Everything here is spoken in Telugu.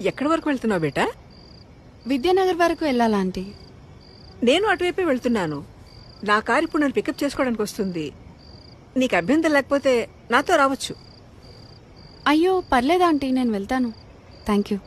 ఎక్కడి వరకు వెళ్తున్నావు బేటా? విద్యానగర్ వరకు వెళ్ళాలా ఆంటీ? నేను అటువైపే వెళ్తున్నాను. నా కారు ఇప్పుడు నన్ను పికప్ చేసుకోవడానికి వస్తుంది. నీకు అభ్యంతరం లేకపోతే నాతో రావచ్చు. అయ్యో పర్లేదు ఆంటీ, నేను వెళ్తాను. Thank you.